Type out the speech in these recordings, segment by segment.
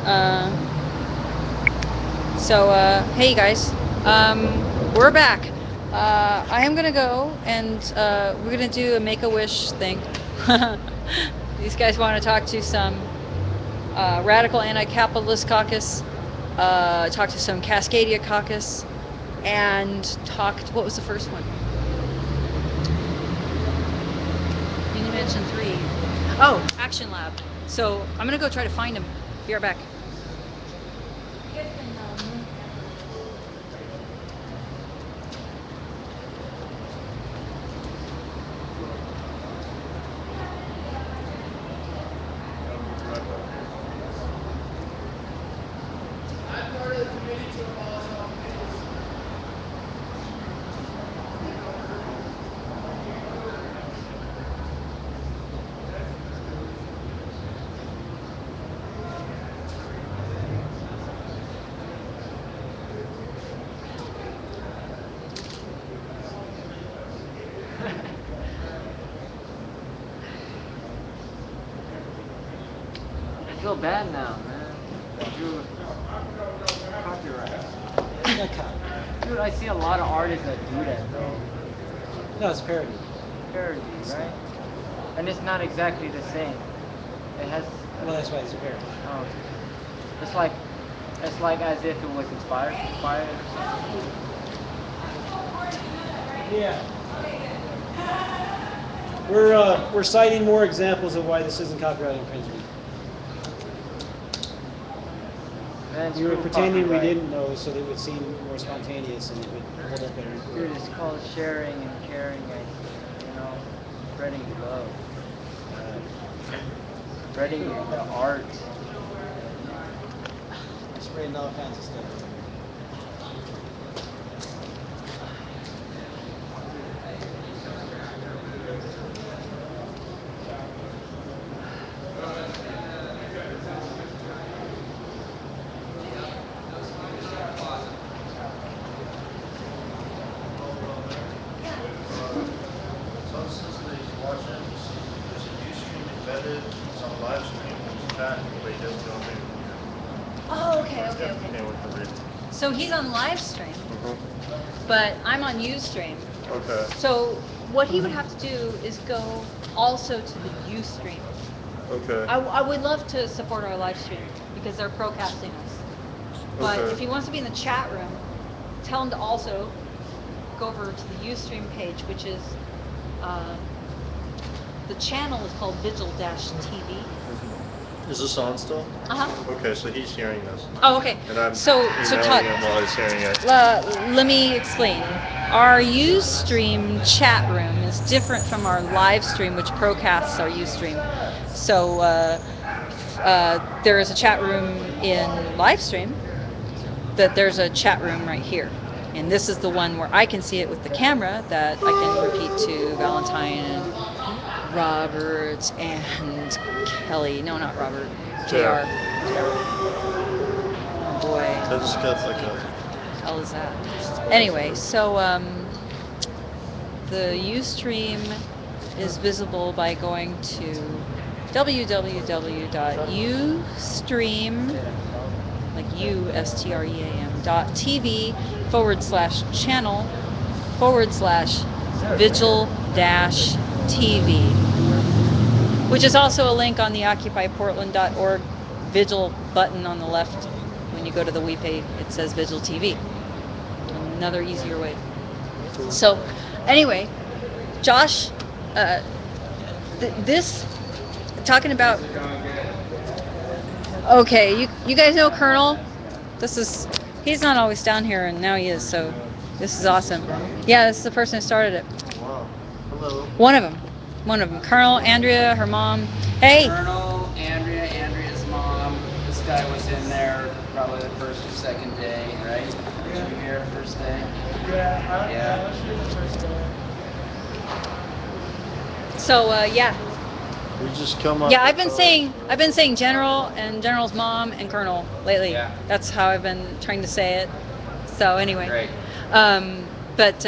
Uh, hey guys, we're back. I am gonna go and we're gonna do a Make a Wish thing. These guys want to talk to some radical anti-capitalist caucus, talk to some Cascadia caucus, and talk. What was the first one? You mentioned three. Oh, Action Lab. So I'm gonna go try to find him. Be right back. You guys can move the camera a little. We'll be right back. I'm part of the committee to abolish all committees. I feel bad now, man. Dude, copyright. Not copy. Dude, I see a lot of artists that do that though. No, it's parody. Parody, right? And it's not exactly the same. It has. Well, that's why it's a parody. Oh, okay. It's like, it's like as if it was inspired by it or something. Yeah. We're citing more examples of why this isn't copyright infringement. Man, We were screw pretending we copyright. didn't know so that it would seem more spontaneous and it would hold up better in court. Dude, it's called sharing and caring and, spreading love. Spreading the art. We're spreading all kinds of stuff over here. Tell the citizen that he's watching. There's a Ustream embedded. He's on live stream and he's chatting, but he doesn't know anything from here. Oh, okay, okay, Yep, okay. can't wait to read. So he's on live stream, Mm-hmm. but I'm on Ustream. Okay. So what he would have to do is go also to the Ustream. Okay. I would love to support our live stream because they're procasting us. But Okay. if he wants to be in the chat room, tell him to also go over to the Ustream page, which is uh, the channel is called Vigil-TV. Is this on still? Uh-huh. Okay, so he's hearing this. Oh, okay. And I'm So Todd, emailing him while he's hearing it. let me explain. Our Ustream chat room is different from our live stream, which procasts our Ustream. So there is a chat room in live stream, that there's a chat room right here. And this is the one where I can see it with the camera that I can repeat to Valentine and Robert and Kelly. No, not Robert. JR. Oh boy. I just got like a Hell is that? Anyway, so the Ustream is visible by going to www.ustream, like USTREAM.tv /channel /vigil TV, which is also a link on the occupyportland.org vigil button on the left. When you go to the WePay, it says Vigil TV. Another easier way. So, anyway, Josh, uh, this talking about. Okay, you guys know Colonel. This is he's not always down here, and now he is. So this is awesome. Yeah, this is the person who started it. wow. Hello. One of them. One of them. Colonel, Andrea, her mom. Hey. Colonel, Andrea, Andrea's mom. This guy was in there probably the first or second day, right? Weren't you here first day? Yeah, I was here the first day. So yeah. We just come up. Yeah, I've been saying General and General's mom and Colonel lately. Yeah. That's how I've been trying to say it. So anyway. Great. But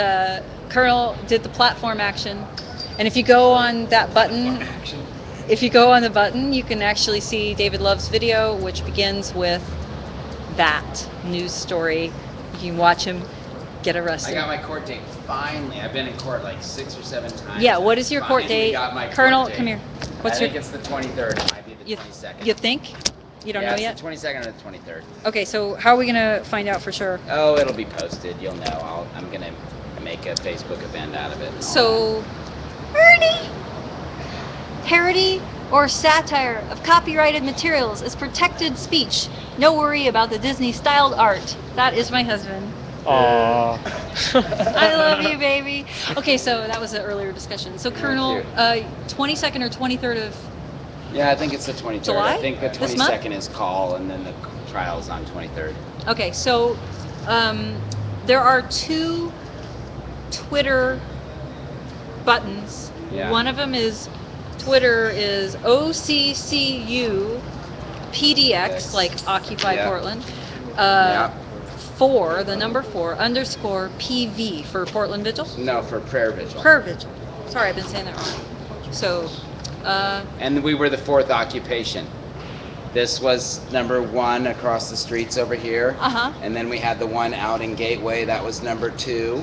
Colonel did the platform action, and if you go on that button, Action. If you go on the button, you can actually see David Love's video, which begins with that news story. You can watch him get I arrested. got my court date finally. I've been in court like 6 or 7 times. Yeah, what is your court Finally date? got my court Colonel, date. come here. I What's think your it's the 23rd. It might be the you, 22nd. you think? You don't yeah, know it's yet? the 22nd or the 23rd. Okay, so how are we gonna find out for sure? Oh, it'll be posted. You'll know. I'm gonna make a Facebook event out of it. And all So, Ernie, parody or satire of copyrighted materials is protected speech. No worry about the Disney styled art. That is my husband. Aww. I love you, baby. Okay, so that was an earlier discussion. So, Colonel, cute. 22nd or 23rd of that. Yeah, I think it's the 23rd. July? I think the This month? 22nd is call, and then the trial's on 23rd. Okay, so um, there are two Twitter buttons. Yeah. One of them is Twitter is OCCU PDX, like Occupy Yeah. Portland. Yeah. The number four, underscore PV for Portland Vigil. No, for prayer vigil. Per Vigil. Sorry, I've been saying that wrong. So, And we were the fourth occupation. This was number one across the streets over here. Uh-huh. And then we had the one out in Gateway, that was number 2.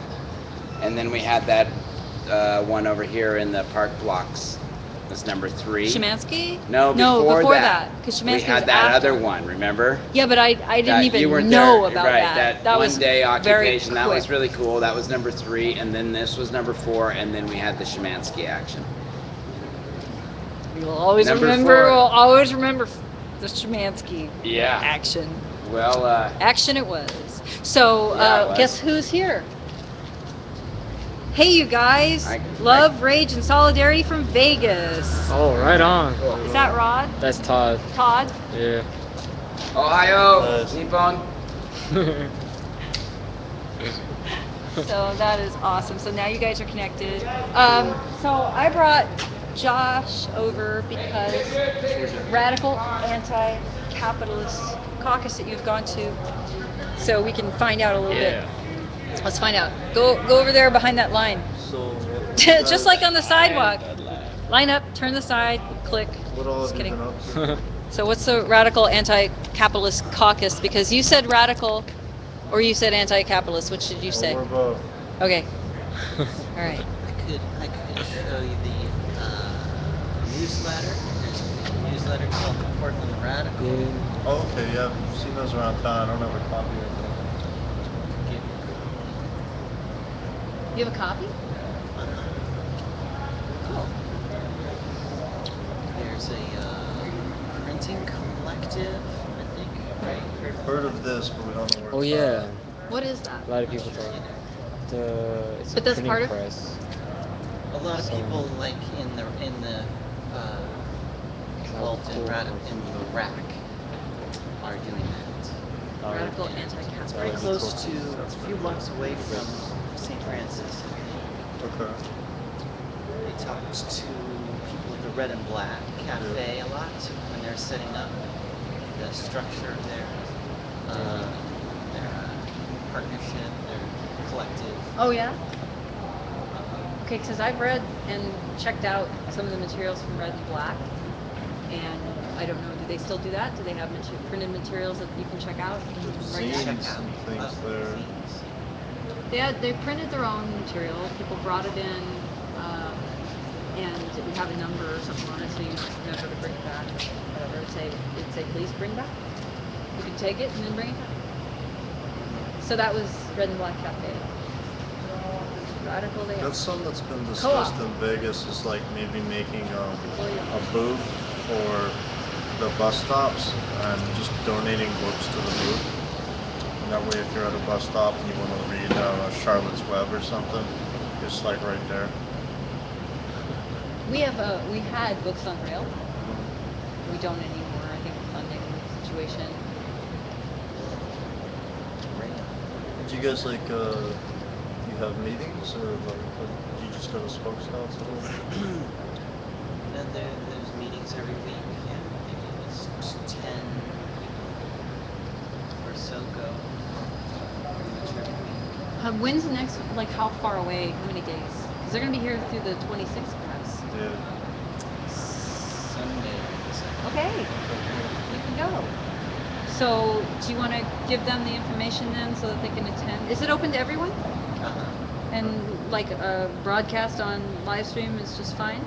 And then we had that one over here in the park blocks. That's number 3. Szymanski? No, before that. Because We Szymanski had was that after. other one, remember? Yeah, but I didn't That- even you weren't know there. about Right, that. that was one day very occupation, that was quick. really cool. That was number 3, and then this was number 4, and then we had the Szymanski action. We'll always Number remember. 4. We'll always remember the Szymanski Yeah. action. Well, Action it was. So, Yeah, it was. guess who's here? Hey, you guys! I- Love, rage, and solidarity from Vegas. Oh, right on. Cool. Is that Rod? That's Todd. Todd? Yeah. Ohio, Nice. Nippon. So that is awesome. So now you guys are connected. So I brought Josh over because radical anti-capitalist caucus that you've gone to, so we can find out a little Yeah. bit. Let's find out. Go over there behind that line. So, Just like on the sidewalk. Line up, turn the side, click. what all Just have you kidding. been up to? So what's the radical anti-capitalist caucus? Because you said radical, or you said anti-capitalist. Which did you say? We're both. Okay. All right. I could show you the newsletter. There's a newsletter called the Portland Radical. Yeah. Oh, okay, yeah, I've seen those around town. I don't have a copy of them. Give- You have a copy? Cool. There's a printing collective, I think, right? We've heard of this, but we don't know where Oh it's yeah. What is that? A lot of people talk. It's But a that's printing part of- press. A lot of So- people like in the involved in the rack are doing that. Radical And it's anti-capitalist. very close to That's a been few good. blocks away from St. Francis, I think. Okay. They talked to people at the Red and Black Cafe a lot when they're setting up the structure of their partnership, their collective. Oh yeah. Okay, because I've read and checked out some of the materials from Red and Black, and I don't know. Do they still do that? Do they have printed materials that you can check out? There's Right now? zines and things there. They printed their own material. People brought it in, and it would have a number or something on it, so you might remember to bring it back. Whatever. It'd say, please bring back. You could take it and then bring it back. So that was Red and Black Cafe. Radical they are. That's something that's been discussed in Vegas, is like maybe making a booth for the bus stops and just donating books to the booth. And that way, if you're at a bus stop and you want to read Charlotte's Web or something, it's like right there. We had Books on Rail. We don't anymore. I think funding situation. Do you guys like you have meetings, or like do you just go to Spokes Council? And there's meetings every week, and maybe it's 10 or so go pretty much every week. When's the next? Like, how far away? How many days? Because they're gonna be here through the 26th, perhaps. Yeah. Sunday the 2nd. Okay, you can go. So, do you want to give them the information then so that they can attend? Is it open to everyone? Uh-huh. And like a broadcast on live stream is just fine?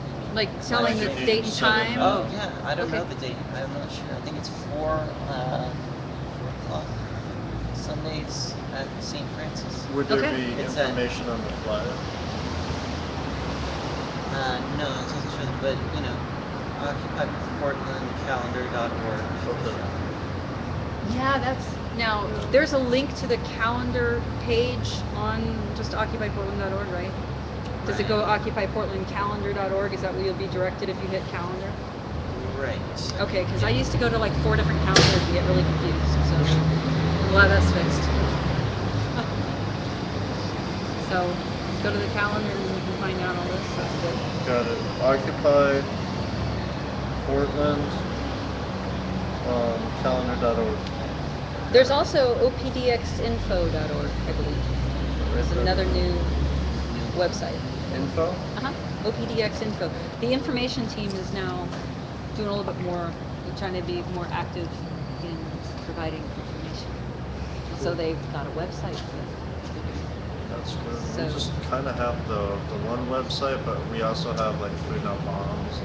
You mean Like live telling Like the if stream? you date and set it time? Oh now. yeah, I don't Okay. know the date. I'm not sure. I think it's 4 o'clock Sundays at St. Francis. Would there Okay. be It's at information on the flyer? no, it doesn't show them, but occupyportlandcalendar.org should Okay. show. Yeah, that's now Yeah. there's a link to the calendar page on just occupyportland.org, right? Does it Right. go occupyportlandcalendar.org? Is that where you'll be directed if you hit calendar? Right. Okay, because I Yeah. used to go to like 4 different calendars and get really confused. So I'm glad that's fixed. So go to the calendar and then you can find out all this. That's good. Got it. Occupy Portland calendar.org. There's also opdxinfo.org, I believe. Right It's there. another new New one. website. Info? Uh-huh. OPDX The information team is now doing a little bit more, they're trying to be more active in providing information. And so they've got a website for that. That's good. We So, just kind of have the one website, but we also have like Food Not Bombs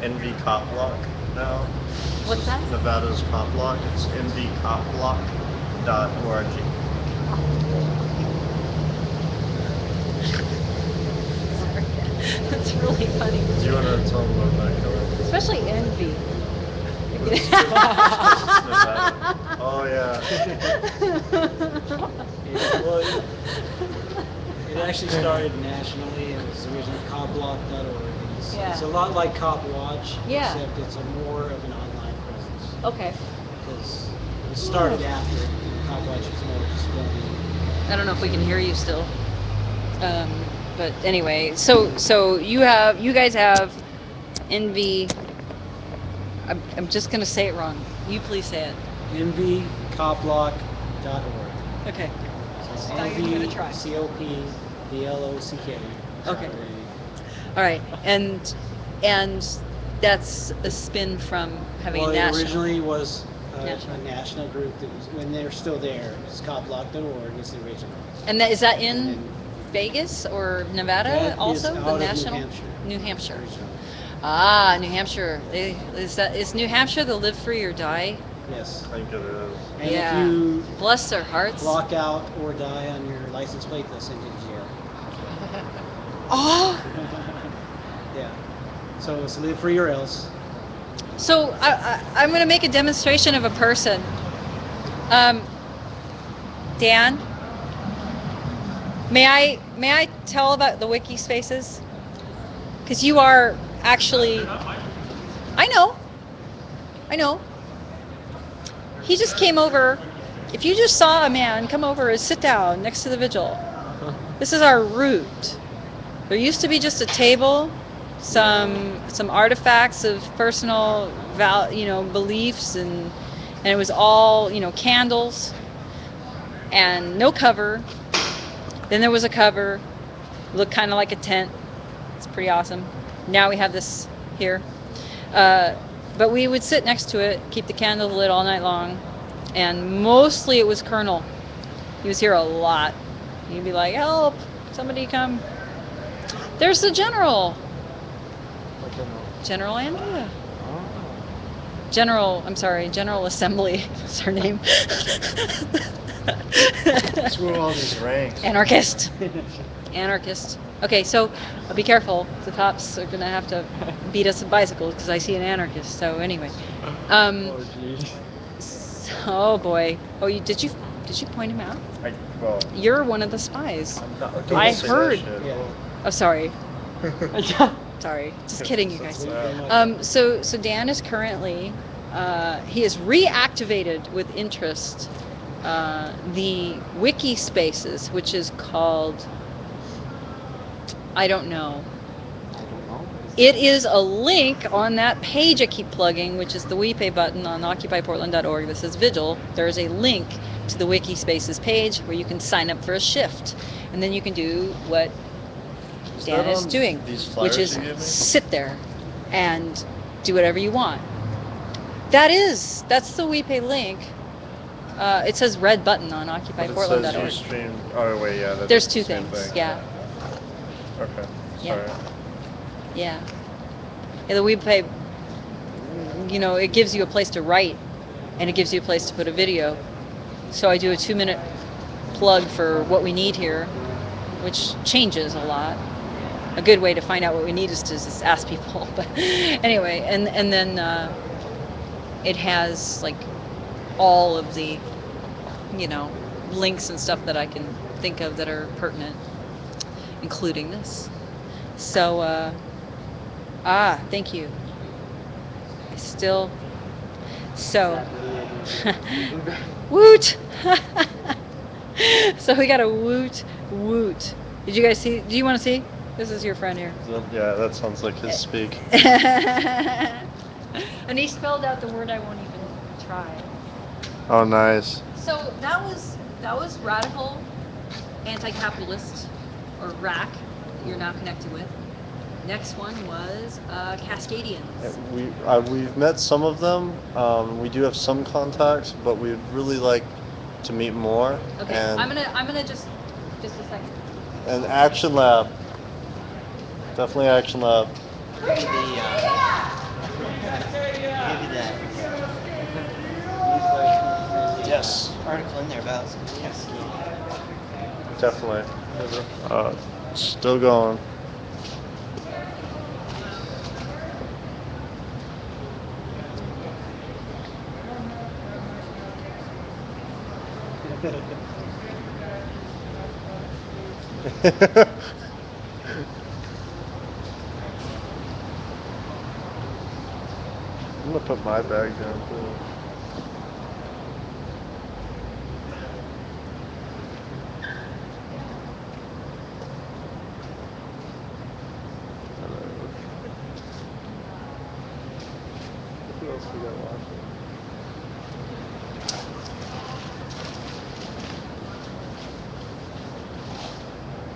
and NV Cop Block now. This what's is that? Nevada's Cop Block. It's nvcopblock.org. Sorry. That's really funny. Do you want to tell them about that, Kelly? Especially envy. What is it? Because it's Nevada. Oh yeah. Yeah, well, it actually started nationally. It was originally copblock.org, and it's Yeah. a lot like Copwatch, Yeah. except it's a more of an online presence Okay. because it was started after, and Copwatch was more just filming. I don't know if we can hear you still. But anyway, so you guys have envy. I'm just gonna say it wrong. You please say it. nvcopblock.org. Okay. So I'm gonna try. NVCOPBLOCK. Okay. All right. And that's a spin from having Well, a it national. originally was National. a national group that was, when they're still there, it's copblock.org was the original. And is that And in then Vegas or Nevada that is also? The out of New national? Hampshire. New Hampshire. Originally. Ah, New Hampshire. Is New Hampshire the live free or die? Yes. I think it is. And if Yeah. you Bless their hearts. block out or die on your license plate, they'll send you to jail. Oh. Yeah. So it's live free or else. So I'm going to make a demonstration of a person. Um, Dan, may I tell about the wiki spaces? Because you are actually. I know. I know. He just came over. If you just saw a man come over and sit down next to the vigil, this is our route. There used to be just a table, some artifacts of personal beliefs, and it was all candles and no cover. Then there was a cover, looked kind of like a tent. It's pretty awesome. Now we have this here. Uh, but we would sit next to it, keep the candles lit all night long, and mostly it was Colonel. He was here a lot. He'd be like, "Help! Somebody come!" There's the General. What general? General Andrea. Oh. I'm sorry, General Assembly is her name. Screw all these ranks. Anarchist. Anarchist. Okay, so be careful. The cops are gonna have to beat us with bicycles because I see an anarchist. So anyway, um, Oh jeez. oh boy. Oh, did you point him out? Well, You're one of the spies. I'm not. don't I say heard. that shit. Yeah. Oh, sorry. Yeah. Sorry. Just kidding, you So guys. sad. So Dan is currently he has reactivated with interest the wiki spaces, which is called I don't know. I don't know. It is a link on that page I keep plugging, which is the WePay button on occupyportland.org that says Vigil. There is a link to the Wiki Spaces page where you can sign up for a shift. And then you can do what Is that Stan is on doing, these which flyers is you gave me? sit there and do whatever you want. That's the WePay link. It says red button on But it says occupyportland.org. Ustream. Oh wait, yeah, that is There's the two same things. thing. Yeah, Okay, yeah, sorry. yeah. Yeah, the WePay, it gives you a place to write, and it gives you a place to put a video. So I do a 2-minute plug for what we need here, which changes a lot. A good way to find out what we need is to just ask people. But anyway, and then it has like all of the you know links and stuff that I can think of that are pertinent, including this. So thank you. I still Is so that really the blueberry? woot. So we got a woot woot. Did you guys see? Do you want to see? This is your friend here. Yeah, that sounds like his speak. And he spelled out the word I won't even try. Oh, nice. So that was radical anti-capitalist, or RAC, that you're now connected with. Next one was Cascadians. We've met some of them. We do have some contacts, but we'd really like to meet more. Okay, And I'm gonna just a second. Action Lab, definitely Action Lab. I'll give you the I'll give you that Newsletter from the Yes, article in there about Cascadia. definitely. Uh, Still going. I'm gonna put my bag down too. Who else we got watching?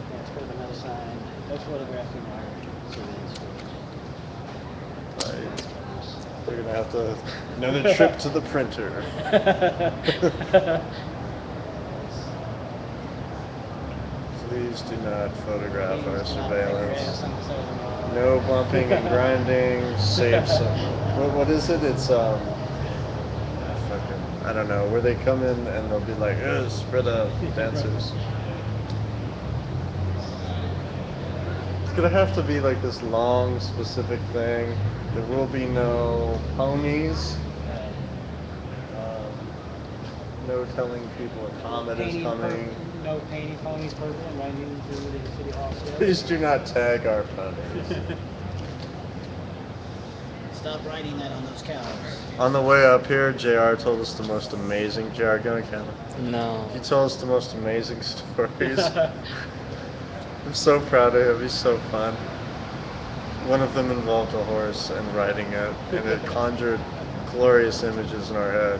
Yeah, let's put up another sign. No photographing our surveillance footage. Right. That's covers. They're gonna have to another trip to the printer. Nice. Please do not photograph our Please do not take your ass surveillance. on the side of the road. No bumping and grinding. Save some. What is it? It's fucking, I don't know, where they come in and they'll be like, ugh, spread out, dancers. It's gonna have to be like this long, specific thing. There will be no ponies. Right. Um, no telling people a No comet is painting coming. no painting ponies purple and running through the city hall Please steps. do not tag our ponies. Stop writing that on those cows. On the way up here, JR told us the most amazing, JR, go on camera. No. He told us the most amazing stories. I'm so proud of him. He's so fun. One of them involved a horse and riding it, and it conjured glorious images in our head.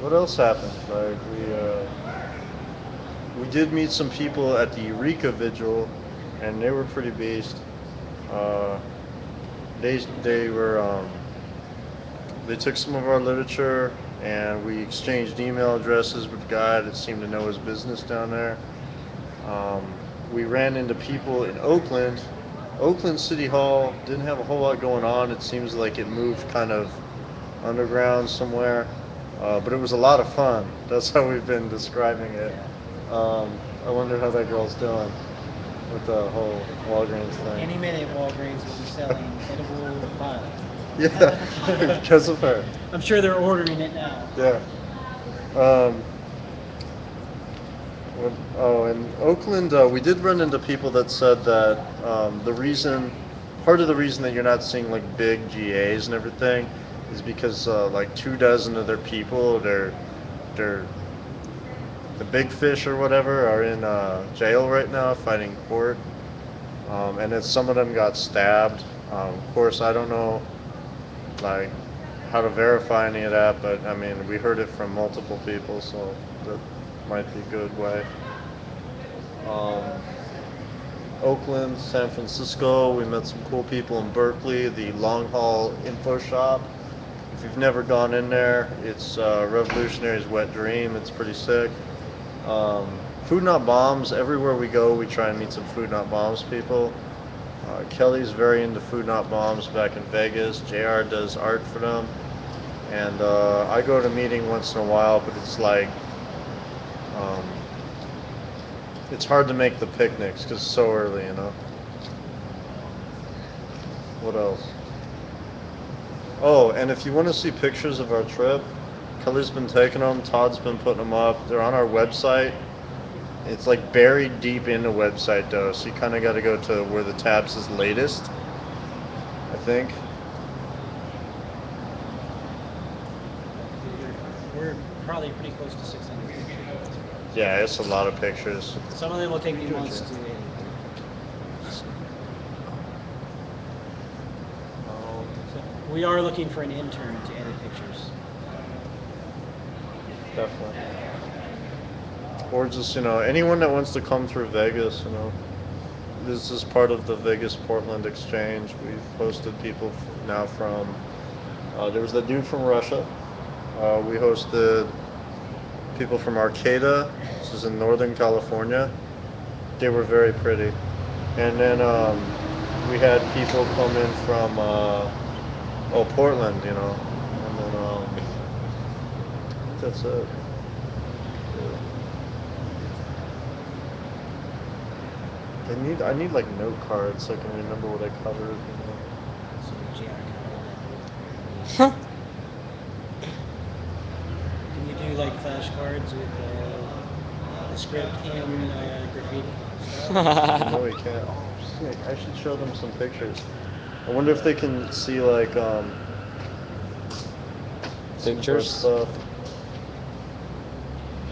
What else happened? Like we did meet some people at the Eureka Vigil, and they were pretty beast. Uh, they were they took some of our literature, and we exchanged email addresses with a guy that seemed to know his business down there. Um, we ran into people in Oakland. Oakland City Hall didn't have a whole lot going on. It seems like it moved kind of underground somewhere, but it was a lot of fun. That's how we've been describing it. Yeah. I wonder how that girl's doing with the whole Walgreens thing. Any minute, Walgreens will be selling edible violet. Yeah, because of her. I'm sure they're ordering it now. Yeah. Um, Oh, in Oakland, we did run into people that said that part of the reason that you're not seeing like big GAs and everything, is because like 2 dozen of their people, they're the big fish or whatever, are in jail right now fighting court, and that some of them got stabbed. Of course, I don't know like how to verify any of that, but I mean we heard it from multiple people, so that might be a good way. Um, Oakland, San Francisco. We met some cool people in Berkeley. The Long Haul Info Shop. If you've never gone in there, it's Revolutionary's wet dream. It's pretty sick. Food Not Bombs. Everywhere we go, we try and meet some Food Not Bombs people. Kelly's very into Food Not Bombs back in Vegas. JR does art for them. And I go to a meeting once in a while, but it's like, um, it's hard to make the picnics because it's so early, you know? What else? Oh, and if you want to see pictures of our trip, Kelly's been taking them, Todd's been putting them up. They're on our website. It's like buried deep in the website though, so you kind of got to go to where the tab says latest, I think. We're probably pretty close to 600 pictures. Yeah, it's a lot of pictures. Some of them will take me months to edit. So we are looking for an intern to edit pictures. Definitely. Or just, anyone that wants to come through Vegas, this is part of the Vegas Portland exchange. We've hosted people now from, there was that dude from Russia. We hosted people from Arcata. This is in Northern California. They were very pretty. And then we had people come in from, Portland, And then I think that's it. Yeah. I need like note cards so I can remember what I covered. So JR Huh. Can you do like flashcards with the script in graffiti style? No, we can't. Oh, sick! I should show them some pictures. I wonder if they can see like some of our Pictures? stuff.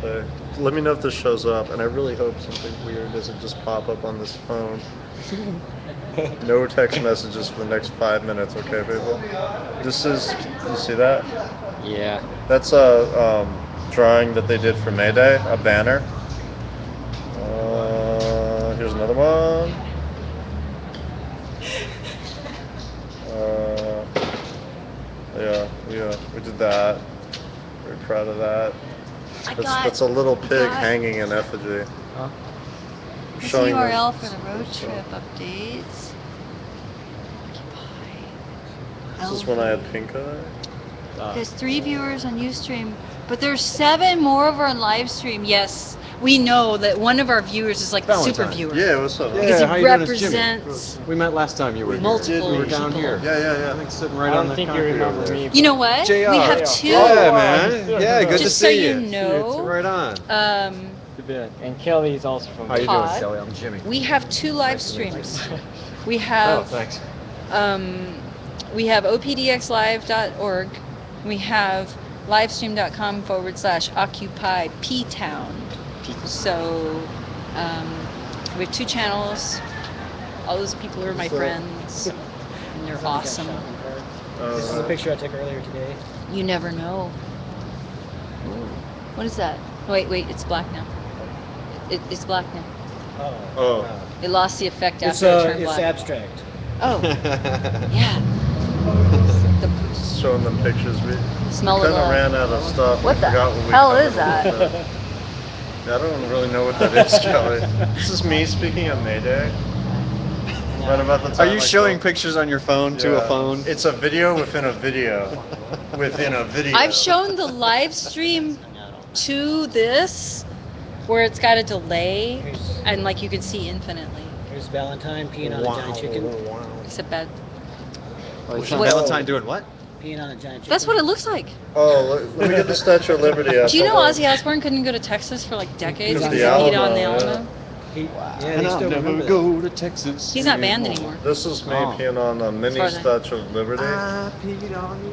Okay. Let me know if this shows up, and I really hope something weird doesn't just pop up on this phone. No text messages for the next 5 minutes, okay, people? This is, you see that? Yeah. That's a drawing that they did for May Day, a banner. Here's another one. Uh, yeah, we did that. Very proud of that. That's a little pig hanging in effigy. Huh? I'm This showing them. URL for the road trip updates. This is when I had Elevate. pink eye. There's 3 viewers on Ustream, but there's 7 more over on live stream. Yes, we know that one of our viewers is like the super Valentine. viewer. Yeah, what's up? Because Yeah, he how you doing? It's Jimmy. represents We met last time you were We here. multiple We were down people. here. Yeah. I think sitting right I on don't the think you concrete remember over there. me. You know what? JR. We have 2. Yeah, man. Yeah, good to Just so see you you. know, Right on. You bet. And Kelly's also from How you Vegas. doing, Todd. Kelly? I'm Jimmy. We have 2 live Nice to meet you. streams. We Oh, have thanks. we have opdxlive.org. We have livestream.com/occupy P-Town. So we have 2 channels. All those people are my friends, and they're Somebody's got awesome. shopping carts. This is a picture I took earlier today. You never know. Ooh. What is that? Wait, it's black now. It's black now. Oh, It lost the effect It's after it turned it's black. abstract. Oh, yeah. The just showing them pictures. We smell kind of of ran out of stuff. What We the forgot what we hell covered is a little that? bit. Yeah, I don't really know what that is, Kelly. This is me speaking at Mayday. Right about the time. Are you I showing called- pictures on your phone to a Yeah. phone? It's a video within a video. Within a video. I've shown the live stream to this where it's got a delay and like you can see infinitely. Here's Valentine peeing on a giant chicken. Except that Was What- Valentine doing what? Peeing on a giant chicken. that's what it looks like. Oh, let me get the Statue of Liberty up. Do you know Hold on. Ozzy Osbourne couldn't go to Texas for like decades Because because he the peed on Alamo, the yeah. Alamo? Yeah, they still remember that. go to Texas. He's not banned anymore. This is me Oh. peeing on a mini far as I- Statue of Liberty. I peed on the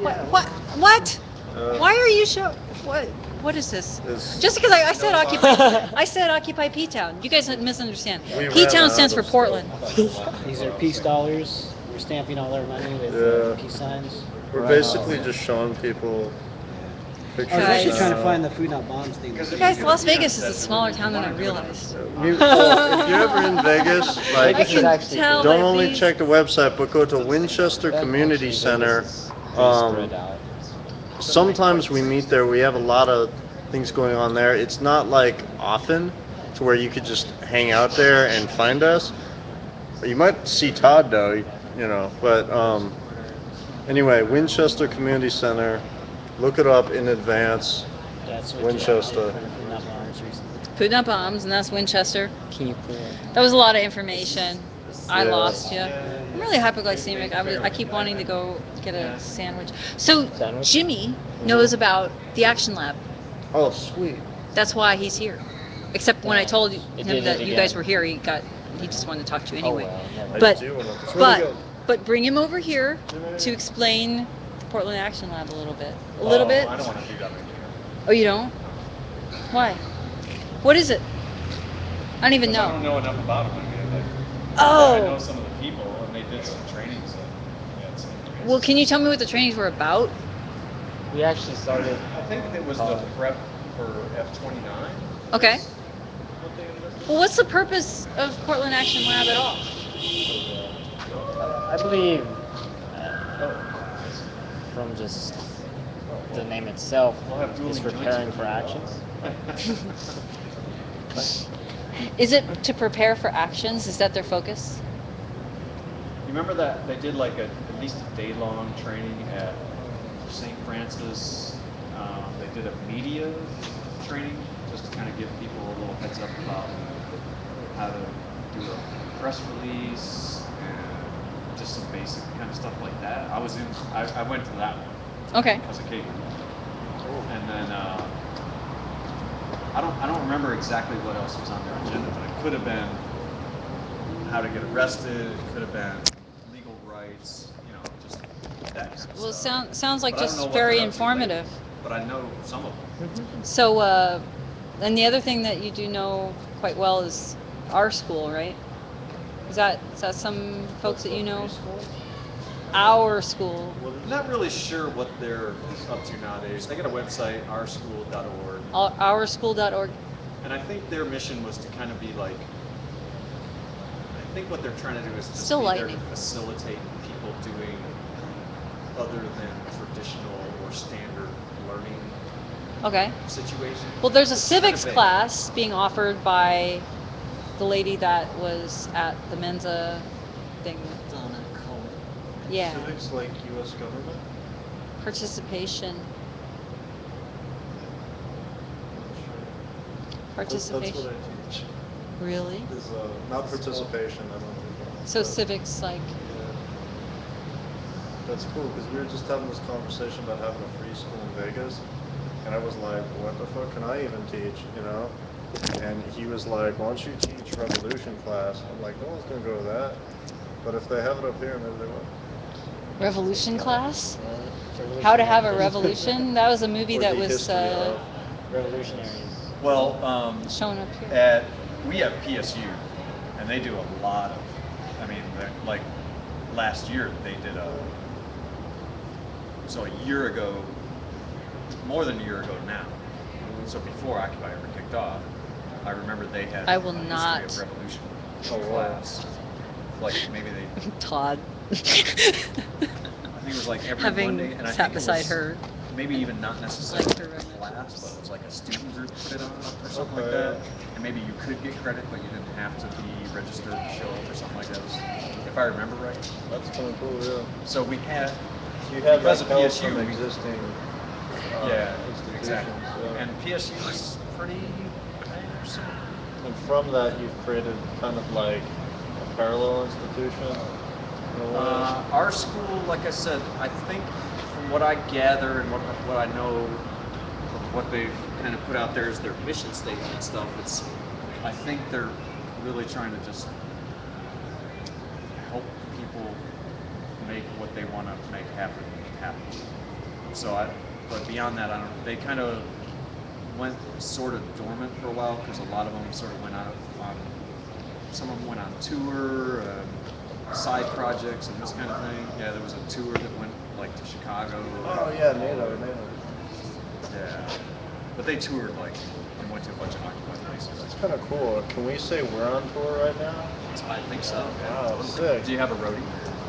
What? Uh, Why are you what is this? This- Just because I said occupy I said occupy P-Town. You guys misunderstand. We ran P-Town out stands for of stuff. Portland. These are peace dollars. We're stamping all our money with Yeah. peace signs. We're basically just showing people. I was pictures actually Guys. trying to now. find the Food Not Bombs thing. You guys, Las Vegas is a smaller town than I realized. If you're ever in Vegas, like, I Vegas is can actually tell big. don't by only these. check the website, but go to Winchester That Community actually Vegas Center. is pretty Um, spread out. Sometimes we meet there. We have a lot of things going on there. It's not like often to where you could just hang out there and find us. You might see Todd though, But anyway, Winchester Community Center. Look it up in advance. Yeah, so Winchester. Food Not Bombs recently. Food Not Bombs, and that's Winchester. Can you pull? That was a lot of information. I Yeah. lost you. I'm really hypoglycemic. I keep wanting to go get a sandwich. So Sandwich? Jimmy knows about the Action Lab. Oh, sweet. That's why he's here. Except when I Damn, told it him did that it you guys again. were here, he just wanted to talk to you Oh anyway. well, never. I But do want to. It's really but good. but bring him over here to explain the Portland Action Lab a little bit. A little bit. I don't want to do that right here. Oh, you don't? Why? What is it? I don't even Because I don't know. know enough about them. I mean, like, I know Oh. some of the people, and they did some trainings at some places. Well, can you tell me what the trainings were about? We actually started. I think it was the prep for F-29. Okay. What they ended up doing. Well, what's the purpose of Portland Action Lab at all? I believe, from just the name itself, We'll have is dueling joints preparing if for we do actions. Is it to prepare for actions? Is that their focus? You remember that they did like at least a day-long training at St. Francis. They did a media training just to kind of give people a little heads up about how to do a press release and just some basic kind of stuff like that. I went to that one Okay. because of Katie. And then I don't remember exactly what else was on their agenda, but it could have been how to get arrested. It could have been legal rights. Just that kind of Well, it stuff. sounds like But I don't know just what very they're up to lately. informative. But I know some of them. So, and the other thing that you do know quite well is our school, right? Is that some folks that you know? Our school. I'm not really sure what they're up to nowadays. They got a website, ourschool.org, Ourschool.org. and I think their mission was to kind of be like, I think what they're trying to do is just Still be there to lightning. facilitate people doing other than traditional or standard learning Okay. situations. Well, there's a It's kind of civics vague. class being offered by the lady that was at the Mensa thing. Donna Cohen. Yeah. Civics like U.S. government? Participation. That's what Participation. I teach. Really? Is not participation. I don't think that. So but, civics, like. Yeah. That's cool because we were just having this conversation about having a free school in Vegas, and I was like, "What the fuck can I even teach?" And he was like, "Why don't you teach revolution class?" I'm like, "No one's gonna go to that, but if they have it up here, maybe they will." Revolution class? Revolutionary. How to have a revolution? That was a movie Or that the was history of. Revolutionaries. Well, shown up here. we have PSU, and they do a lot of. I mean, like last year they did so a year ago, more than a year ago now. So before Occupy ever kicked off, I remember they had I will a history not. of revolution Oh, wow. class. Like maybe they, Todd. I think it was like every Having Monday, and I sat think it beside was her. maybe even not necessarily Like her a roommates. class, but it was like a student group put it on or something like Okay. that. And maybe you could get credit, but you didn't have to be registered to show up or something like that. It was, if I remember right. That's kind of cool, yeah. So we had, So you had because like of help PSU, from we- existing yeah, institutions. exactly. Yeah. And PSU is pretty, there's some. And from that, you've created kind of like a parallel institution. In a way. Our school, like I said, I think from what I gather and what I know of what they've kind of put out there as their mission statement and stuff, I think they're really trying to just help people make what they want to make happen. So but beyond that, I don't. They kind of went sort of dormant for a while because a lot of them sort of went out on. Some of them went on tour, side projects, and this kind of thing. Yeah, there was a tour that went like to Chicago. Oh yeah, NATO. Yeah, but they toured like and went to a bunch of occupied bases. That's kind of cool. Can we say we're on tour right now? I think so. Yeah, Wow, totally. sick. Do you have a roadie?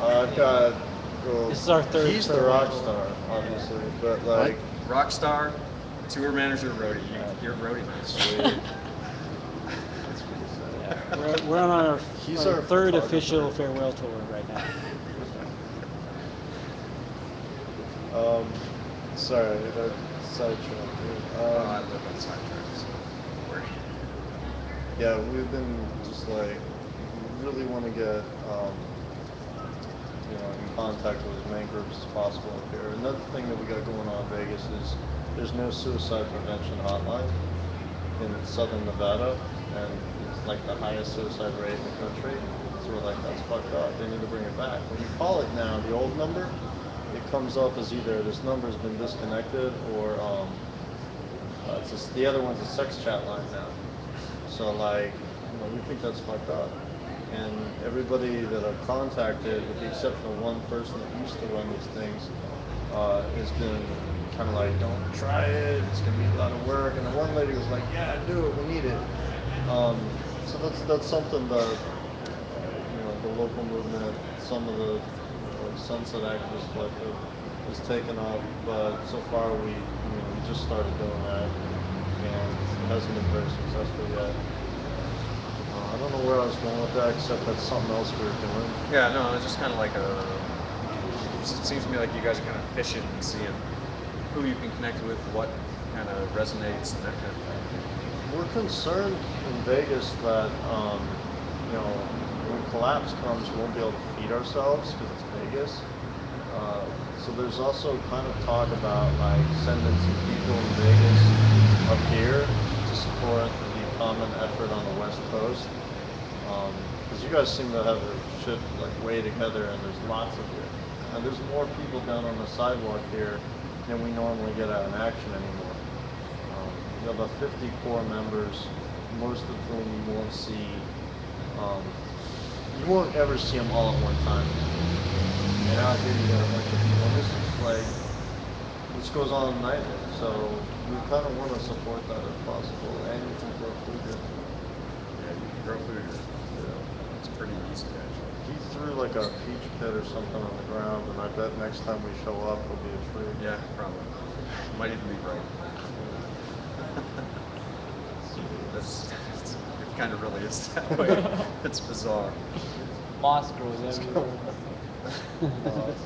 I've got. Well, This is our third he's the farewell rock tour. star, obviously, but like, Rockstar, tour manager, roadie. You're a roadie, man. sweet. That's pretty sick. Yeah, we're on our, He's our our third official photographer. farewell tour right now. Um, sorry, that sidetracked here. Oh, I live on sidetracks. Don't worry. Yeah, we've been just like, we really want to get, in contact with as many groups as possible up here. Another thing that we got going on in Vegas is there's no suicide prevention hotline in southern Nevada, and it's like the highest suicide rate in the country. So we're like, that's fucked up. They need to bring it back. When you call it now, the old number, it comes up as either this number's been disconnected or it's just, the other one's a sex chat line now. So like, we think that's fucked up. And everybody that I've contacted, with the exception of one person that used to run these things, has been kind of like, don't try it. It's gonna be a lot of work. And the one lady was like, yeah, do it. We need it. So that's something that the local movement, some of the like Sunset Activist Collective has taken up, but so far we just started doing that, and it hasn't been very successful yet. I don't know where I was going with that, except that's something else we were doing. Yeah, no, it's just kind of like it seems to me like you guys are kind of fishing and seeing who you can connect with, what kind of resonates, and that kind of thing. We're concerned in Vegas that when collapse comes, we won't be able to feed ourselves because it's Vegas. So there's also kind of talk about like sending some people in Vegas up here to support the common effort on the West Coast. Because you guys seem to have your shit like way together, and there's lots of you. And there's more people down on the sidewalk here than we normally get out in action anymore. You have about 50 core members, most of whom you won't see. Um, you won't ever see them all at one time. And out here you got a bunch of people, and this goes on nightly. So we kind of want to support that if possible, and you can grow food here. Yeah, you can grow food here. Yeah. It's pretty easy, actually. He threw like a peach pit or something on the ground, and I bet next time we show up, it'll be a tree. Yeah, probably. Might even be right. That's, it kind of really is that way. It's bizarre. Moss grows everywhere. Moss.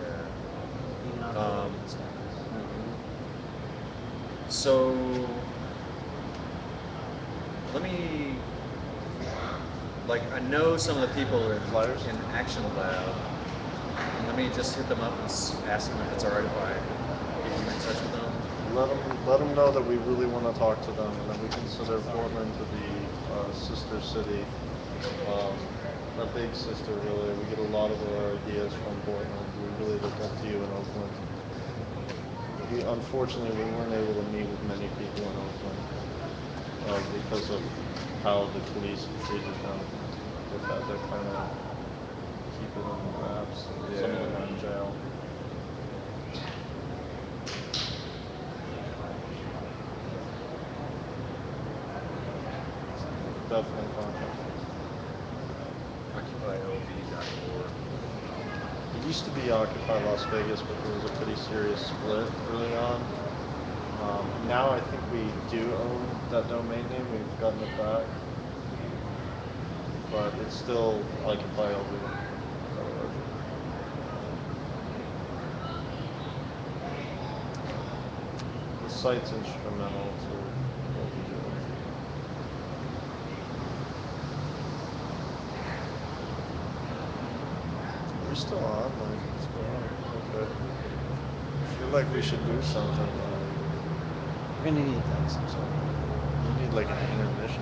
Yeah. Even on Um, road and stuff. So let me, like, I know some of the people Flyers? in Action Lab. Let me just hit them up and ask them if it's all right if I get you in touch with them. Let them know that we really want to talk to them, and that we consider Portland to be a sister city, a big sister really. We get a lot of our ideas from Portland. We really look up to you in Oakland. Unfortunately we weren't able to meet with many people in Oakland because of how the police have treated them. They've had to kind of keep it under wraps. Some of them are in jail. Definitely contact us. OccupyLV.org. It used to be Occupy Las Vegas, but there was a pretty serious split early on. Now I think we do own that domain name. We've gotten it back, but it's still OccupyLV.org. The site's instrumental to what we do. We're still on, like, what's going on? Okay. I feel like we should do something, We're gonna need like some sort of we need like an intermission.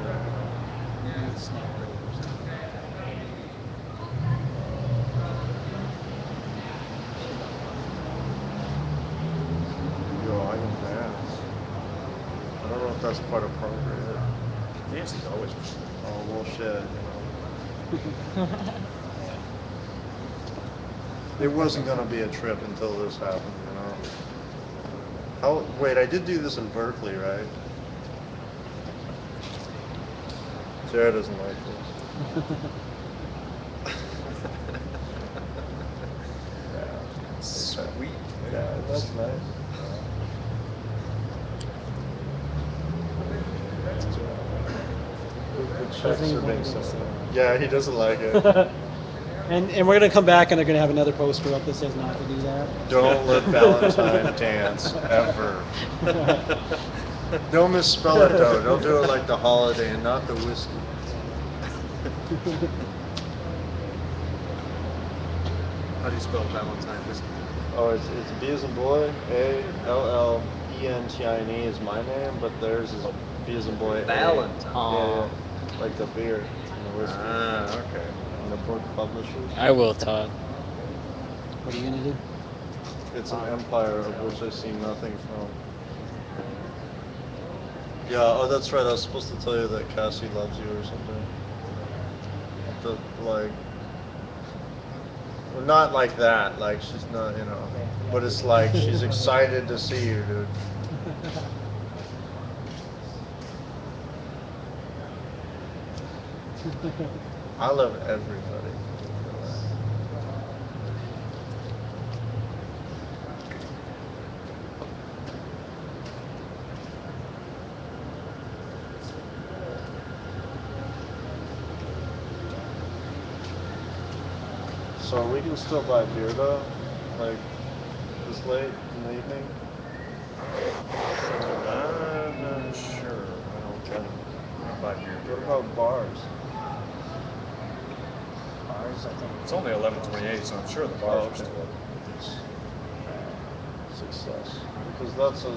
snack break or something. Yo, I can dance. I don't know if that's quite appropriate. Dancing's always fun. Oh, well, shit, Yeah. It wasn't gonna be a trip until this happened, How? Wait, I did do this in Berkeley, right? Jared doesn't like this. Yeah. Sweet. Yeah, that's nice. The Doesn't checks are even want being to go to sent. cinema. Yeah, he doesn't like it. And we're gonna come back and they're gonna have another poster up that says not to do that. Don't let Valentine dance ever. Don't misspell it though. Don't do it like the holiday and not the whiskey. How do you spell Valentine whiskey? Oh, it's B as in boy, Allentine is my name, but theirs is Oh, B as in boy, A. Valentine. Yeah, Aw. yeah. Like the beer and the whiskey Ah, okay. and the book publishers. I will, Todd. What are you gonna do? It's an empire of which I see nothing from. Yeah, oh, that's right. I was supposed to tell you that Cassie loves you or something. The like, well, not like that. Like she's not, you know. But it's like she's excited to see you, dude. I love everybody. So we can still buy beer though, like this late in the evening. I'm not sure. I don't buy beer What very about often. bars? Bars, I think it's only 11:28, so I'm sure the bars Oh, are okay. still open. Success. Because that's a,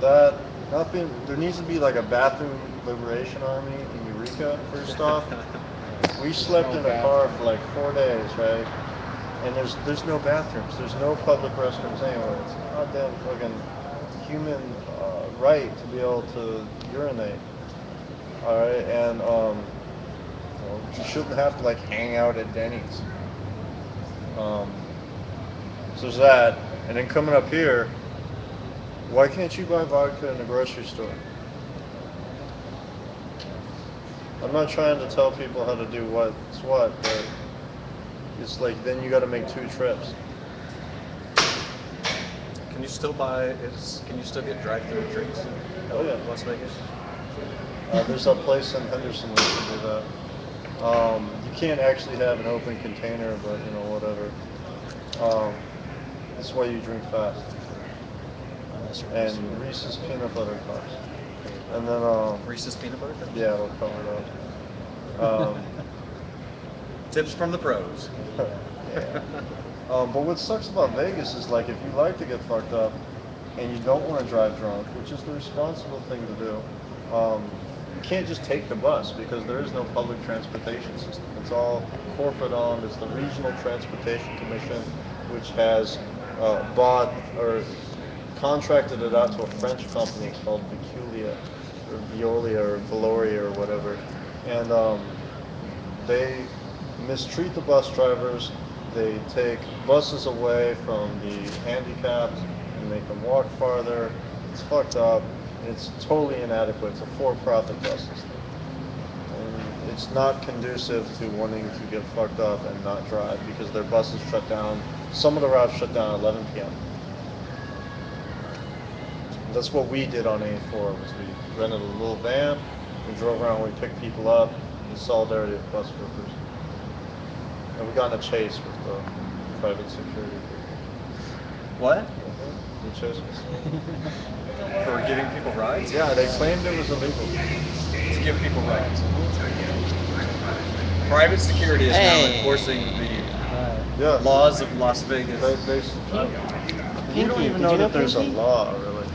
that nothing. There needs to be like a bathroom liberation army in Eureka. First off, we slept No in a car for bathroom. like 4 days, right? And there's no bathrooms. There's no public restrooms anywhere. It's a goddamn fucking human right to be able to urinate. All right, and you shouldn't have to like hang out at Denny's. Um, so there's that, and then coming up here, why can't you buy vodka in the grocery store? I'm not trying to tell people how to do what's what, but it's like then you got to make two trips. Can you still buy? Can you still get drive-through drinks in Oh yeah, Las Vegas? there's a place in Henderson where you can do that. You can't actually have an open container, but whatever. Um, that's why you drink fast. Unless you're And Mr. Reese's peanut butter cups. And then Reese's peanut butter cups. yeah, it'll cover it up. Tips from the pros. Yeah. But what sucks about Vegas is like if you like to get fucked up and you don't want to drive drunk, which is the responsible thing to do, you can't just take the bus because there is no public transportation system. It's all corporate owned. It's the Regional Transportation Commission, which has bought or contracted it out to a French company called Viculia or Veolia or Valoria or whatever. And they mistreat the bus drivers. They take buses away from the handicapped and make them walk farther. It's fucked up and it's totally inadequate. It's a for-profit bus system. And it's not conducive to wanting to get fucked up and not drive because their buses shut down. Some of the routes shut down at 11 p.m. And that's what we did on A4 was we rented a little van, we drove around, we picked people up in solidarity with bus workers. And we got in a chase with the private security people. What? They chased us. For giving people rides? Yeah, they claimed it was illegal. To give people rides. Private security is now enforcing the Right. Yeah. laws of Las Vegas. They, Pink, we don't Pinky, even did know you know that there's a Pinky? law, really.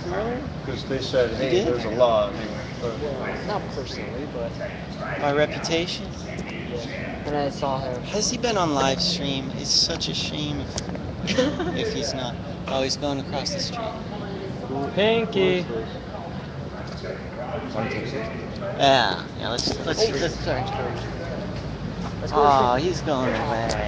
Really? Because they said, You hey, did? there's a law. You know, but Well, not personally, but My reputation? yeah. And I saw him. Has he been on live stream? It's such a shame if he's not. Oh, he's going across the street. who is Pinky. this? On Texas? Yeah, let's Oh, see. that's sorry. Let's go to Oh, sleep. he's going away.